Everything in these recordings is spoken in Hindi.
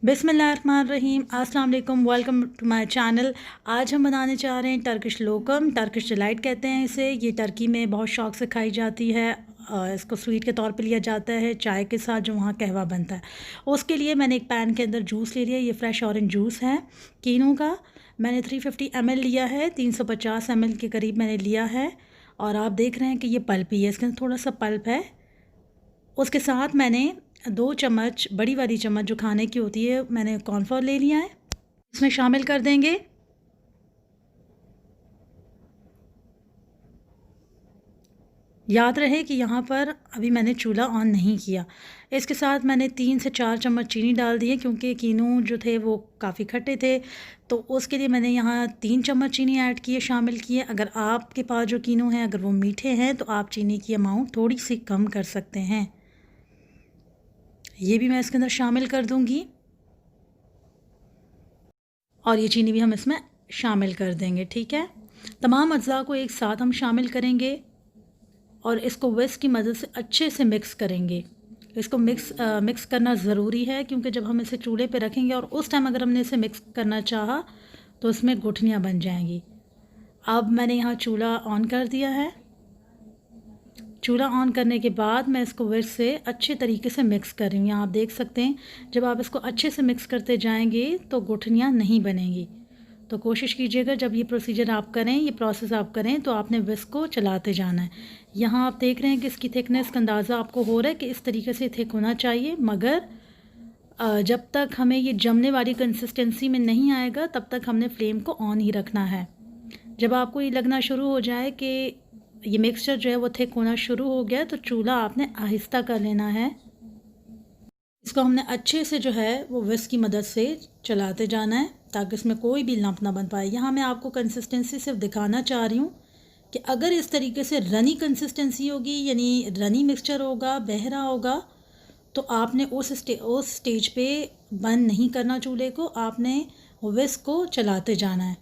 बिस्मिल्लाहिर्रहमानिर्रहीम, अस्सलाम वालेकुम, वेलकम टू माय चैनल। आज हम बनाने जा रहे हैं टर्किश लोकम। टर्किश डिलाइट कहते हैं इसे। ये टर्की में बहुत शौक से खाई जाती है। इसको स्वीट के तौर पे लिया जाता है चाय के साथ, जो वहाँ कहवा बनता है। उसके लिए मैंने एक पैन के अंदर जूस ले लिया। ये फ्रेश ऑरेंज जूस है कीनू का। मैंने 350 ml लिया है, 350 ml के करीब मैंने लिया है। और आप देख रहे हैं कि ये पल्प ही है, इसके अंदर थोड़ा सा पल्प है। उसके साथ मैंने 2 चम्मच, बड़ी वाली चम्मच जो खाने की होती है, मैंने कॉर्नफ्लोर ले लिया है, इसमें शामिल कर देंगे। याद रहे कि यहाँ पर अभी मैंने चूल्हा ऑन नहीं किया। इसके साथ मैंने 3 से 4 चम्मच चीनी डाल दी है, क्योंकि कीनू जो थे वो काफ़ी खट्टे थे, तो उसके लिए मैंने यहाँ 3 चम्मच चीनी ऐड किए, शामिल किए। अगर आपके पास जो कीनू हैं अगर वो मीठे हैं तो आप चीनी की अमाउंट थोड़ी सी कम कर सकते हैं। ये भी मैं इसके अंदर शामिल कर दूँगी और ये चीनी भी हम इसमें शामिल कर देंगे। ठीक है, तमाम अज्जा को एक साथ हम शामिल करेंगे और इसको विस्क की मदद से अच्छे से मिक्स करेंगे। इसको मिक्स करना ज़रूरी है, क्योंकि जब हम इसे चूल्हे पे रखेंगे और उस टाइम अगर हमने इसे मिक्स करना चाहा तो इसमें गुठलियाँ बन जाएंगी। अब मैंने यहाँ चूल्हा ऑन कर दिया है। चूल्हा ऑन करने के बाद मैं इसको विस्क से अच्छे तरीके से मिक्स कर रही हूँ। यहाँ आप देख सकते हैं, जब आप इसको अच्छे से मिक्स करते जाएंगे तो गुठलियाँ नहीं बनेंगी। तो कोशिश कीजिएगा जब ये प्रोसीजर आप करें, ये प्रोसेस आप करें, तो आपने विस्क को चलाते जाना है। यहाँ आप देख रहे हैं कि इसकी थिकनेस का अंदाज़ा आपको हो रहा है कि इस तरीके से थिक होना चाहिए, मगर जब तक हमें ये जमने वाली कंसिस्टेंसी में नहीं आएगा तब तक हमने फ्लेम को ऑन ही रखना है। जब आपको ये लगना शुरू हो जाए कि ये मिक्सचर जो है वो थिक होना शुरू हो गया, तो चूल्हा आपने आहिस्ता कर लेना है। इसको हमने अच्छे से जो है वो विस्क की मदद से चलाते जाना है, ताकि इसमें कोई भी लंप ना बन पाए। यहाँ मैं आपको कंसिस्टेंसी सिर्फ दिखाना चाह रही हूँ कि अगर इस तरीके से रनी कंसिस्टेंसी होगी, यानी रनी मिक्सचर होगा, बह रहा होगा, तो आपने उस स्टेज पे बंद नहीं करना चूल्हे को, आपने विस्क को चलाते जाना है।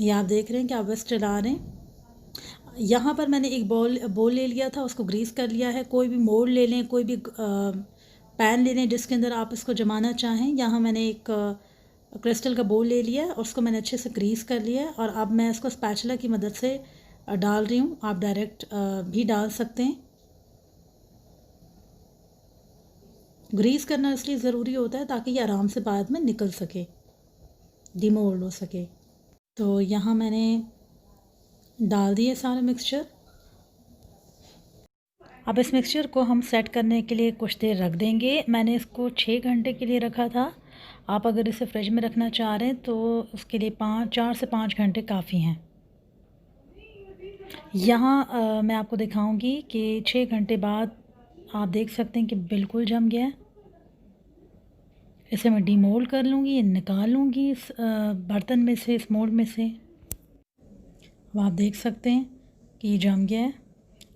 ये आप देख रहे हैं कि आप विस्क चला रहे हैं। यहाँ पर मैंने एक बोल ले लिया था, उसको ग्रीस कर लिया है। कोई भी मोल्ड ले लें, कोई भी पैन ले लें जिसके अंदर आप इसको जमाना चाहें। यहाँ मैंने एक क्रिस्टल का बोल ले लिया है और उसको मैंने अच्छे से ग्रीस कर लिया है। और अब मैं इसको स्पैचुला की मदद से डाल रही हूँ। आप डायरेक्ट भी डाल सकते हैं। ग्रीस करना इसलिए ज़रूरी होता है ताकि ये आराम से बाद में निकल सके, डिमोल्ड हो सके। तो यहाँ मैंने डाल दिए सारे मिक्सचर। अब इस मिक्सचर को हम सेट करने के लिए कुछ देर रख देंगे। मैंने इसको 6 घंटे के लिए रखा था। आप अगर इसे फ्रिज में रखना चाह रहे हैं तो उसके लिए 4 से 5 घंटे काफ़ी हैं। यहाँ मैं आपको दिखाऊंगी कि 6 घंटे बाद आप देख सकते हैं कि बिल्कुल जम गया है। इसे मैं डीमोल्ड कर लूँगी, ये निकाल लूँगी इस बर्तन में से, इस मोल्ड में से। अब आप देख सकते हैं कि ये जम गया है।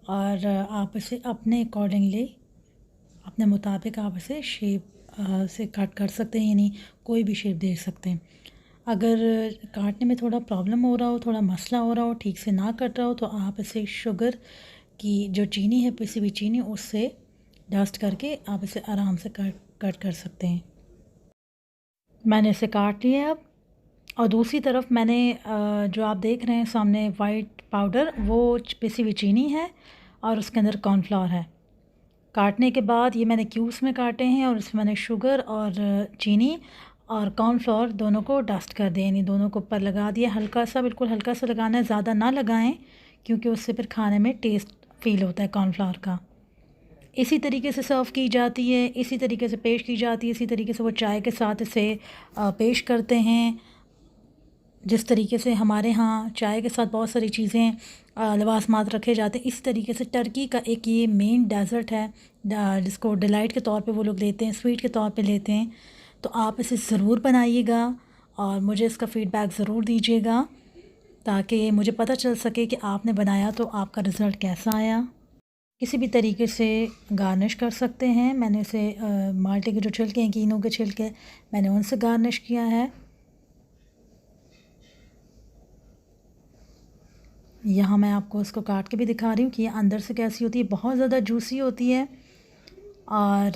और आप इसे अपने अकॉर्डिंगली, अपने मुताबिक आप इसे शेप से कट कर सकते हैं, यानी कोई भी शेप दे सकते हैं। अगर काटने में थोड़ा प्रॉब्लम हो रहा हो, थोड़ा मसला हो रहा हो, ठीक से ना कट रहा हो, तो आप इसे शुगर की जो चीनी है, पिसी हुई चीनी, उससे डस्ट करके आप इसे आराम से कट कर सकते हैं। मैंने इसे काट लिया अब। और दूसरी तरफ मैंने जो आप देख रहे हैं सामने वाइट पाउडर, वो पिसी हुई चीनी है और उसके अंदर कॉर्नफ्लोर है। काटने के बाद ये मैंने क्यूब्स में काटे हैं और इसमें मैंने शुगर और चीनी और कॉर्नफ्लोर दोनों को डस्ट कर दिया, यानी दोनों को ऊपर लगा दिया। हल्का सा, बिल्कुल हल्का सा लगाना है, ज़्यादा ना लगाएं, क्योंकि उससे फिर खाने में टेस्ट फ़ील होता है कॉर्नफ्लोर का। इसी तरीके से सर्व की जाती है, इसी तरीके से पेश की जाती है, इसी तरीके से वो चाय के साथ इसे पेश करते हैं। जिस तरीके से हमारे यहाँ चाय के साथ बहुत सारी चीज़ें लवाजमात रखे जाते हैं, इस तरीके से टर्की का एक ये मेन डेज़र्ट है जिसको डिलाइट के तौर पे वो लोग लेते हैं, स्वीट के तौर पे लेते हैं। तो आप इसे ज़रूर बनाइएगा और मुझे इसका फ़ीडबैक ज़रूर दीजिएगा, ताकि मुझे पता चल सके कि आपने बनाया तो आपका रिज़ल्ट कैसा आया। किसी भी तरीके से गार्निश कर सकते हैं। मैंने इसे माल्टे के जो छिलके हैं, कीनों के छिलके, मैंने उनसे गार्निश किया है। यहाँ मैं आपको इसको काट के भी दिखा रही हूँ कि ये अंदर से कैसी होती है। बहुत ज़्यादा जूसी होती है और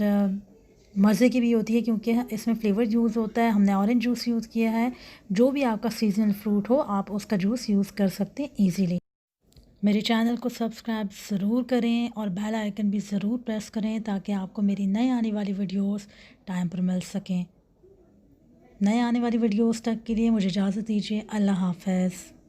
मज़े की भी होती है क्योंकि इसमें फ्लेवर यूज़ होता है। हमने ऑरेंज जूस यूज़ किया है। जो भी आपका सीजनल फ्रूट हो आप उसका जूस यूज़ कर सकते हैं ईज़िली। मेरे चैनल को सब्सक्राइब ज़रूर करें और बेल आइकन भी ज़रूर प्रेस करें ताकि आपको मेरी नई आने वाली वीडियोस टाइम पर मिल सकें। नए आने वाली वीडियोस तक के लिए मुझे इजाज़त दीजिए। अल्लाह हाफ़िज़।